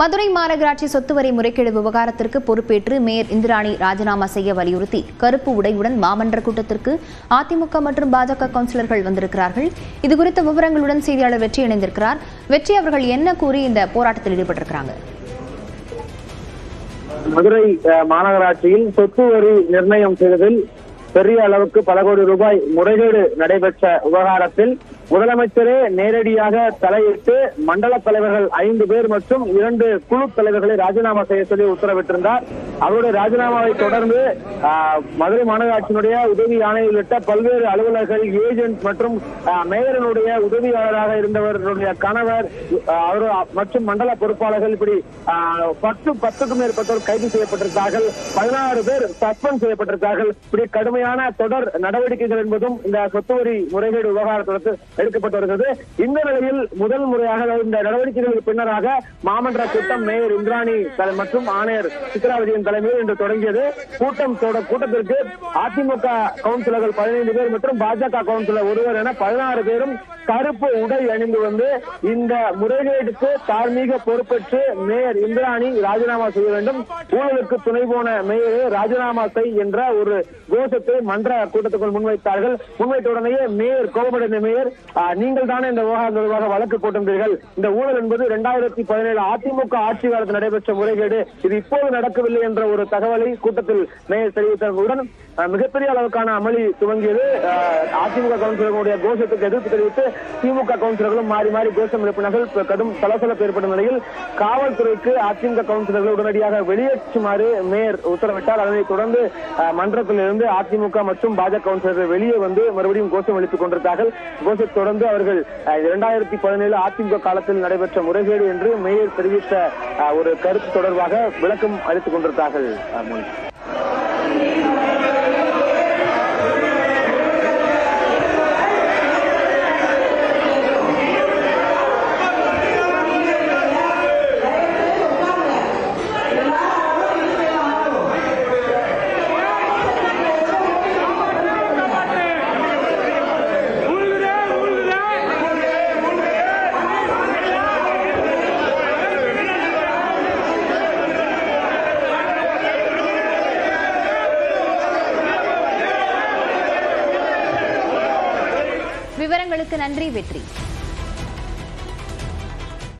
மதுரை மாநகராட்சி சொத்து வரி முறைகேடு விவகாரத்திற்கு பொறுப்பேற்று மேயர் இந்திராணி ராஜினாமா செய்ய வலியுறுத்தி கருப்பு உடையுடன் மாமன்ற கூட்டத்திற்கு அதிமுக மற்றும் பாஜக கவுன்சிலர்கள் வந்திருக்கிறார்கள். இதுகுறித்த விவரங்களுடன் செய்தியாளர் வெற்றி இணைந்திருக்கிறார். வெற்றி, அவர்கள் என்ன கூறி இந்த போராட்டத்தில் ஈடுபட்டிருக்கிறாங்க? மதுரை மாநகராட்சியில் சொத்து வரி நிர்ணயம் செய்வதில் பெரிய அளவுக்கு பல கோடி ரூபாய் முறைகேடு நடைபெற்ற விவகாரத்தில் முதலமைச்சரே நேரடியாக தலையிட்டு மண்டல தலைவர்கள் 5 பேர் மற்றும் 2 குழு தலைவர்களை ராஜினாமா செய்ய சொல்லி உத்தரவிட்டிருந்தார். அவருடைய ராஜினாமாவை தொடர்ந்து மதுரை மாநகராட்சியினுடைய உதவி ஆணையர் உள்ளிட்ட பல்வேறு அலுவலர்கள், ஏஜென்ட் மற்றும் மேயரனுடைய உதவியாளராக இருந்தவர்களுடைய கணவர் அவர் மற்றும் மண்டல பொறுப்பாளர்கள் இப்படி 10க்கும் மேற்பட்டோர் கைது செய்யப்பட்டிருக்கிறார்கள். 16 பேர் சஸ்பெண்ட் செய்யப்பட்டிருக்கிறார்கள். இப்படி கடுமையான தொடர் நடவடிக்கைகள் என்பதும் இந்த சொத்து வரி முறைகேடு விவகாரத்திற்கு எடுக்கப்பட்டு வருகிறது. இந்த நிலையில் முதல் முறையாக இந்த நடவடிக்கைகளுக்கு பின்னராக மாமன்ற கூட்டம் மேயர் இந்திராணி மற்றும் ஆணையர் சித்ராவதியின் தலைமையில் இன்று தொடங்கியது. கூட்டத்திற்கு அதிமுக கவுன்சிலர்கள் 15 பேர் மற்றும் பாஜக கவுன்சிலர் ஒருவர் என 16 பேரும் கருப்பு உடை அணிந்து வந்து இந்த முறைகேடுக்கு தார்மீக பொறுப்பேற்று மேயர் இந்திராணி ராஜினாமா செய்ய வேண்டும், ஊழலுக்கு துணை போன மேயரை ராஜினாமா செய் என்ற ஒரு கோஷத்தை மன்ற கூட்டத்துக்குள் முன்வைத்தார்கள். முன்வைத்த உடனேயே மேயர் கோபமடைந்த மேயர், நீங்கள் தானே இந்த விவகாரம் தொடர்பாக வழக்கு போட்டிருந்தீர்கள், இந்த ஊழல் என்பது 2017 அதிமுக ஆட்சி காலத்தில் நடைபெற்ற முறைகேடு, இது இப்போது நடக்கவில்லை என்ற ஒரு தகவலை கூட்டத்தில் மேயர் தெரிவித்தவுடன் மிகப்பெரிய அளவுக்கான அமளி துவங்கியது. அதிமுக கவுன்சிலர்களுடைய கோஷத்துக்கு எதிர்ப்பு தெரிவித்து திமுக கவுன்சிலர்களும் மாறி மாறி கோஷம் எழுப்பினார்கள். கடும் சலசலப்பு ஏற்படும் நிலையில் காவல்துறைக்கு அதிமுக கவுன்சிலர்கள் உடனடியாக வெளியேற்றுமாறு மேயர் உத்தரவிட்டார். அதனைத் தொடர்ந்து மன்றத்தில் இருந்து அதிமுக மற்றும் பாஜக கவுன்சிலர்கள் வெளியே வந்து மறுபடியும் கோஷம் எழுப்பிக் கொண்டிருந்தார்கள். கோஷத்தை தொடர்ந்து அவர்கள் 2017 அதிமுக காலத்தில் நடைபெற்ற முறைகேடு என்று மேயர் தெரிவித்த ஒரு கருத்து தொடர்பாக விளக்கம் அளித்துக் கொண்டிருந்தார்கள். விவரங்களுக்கு நன்றி வெற்றி.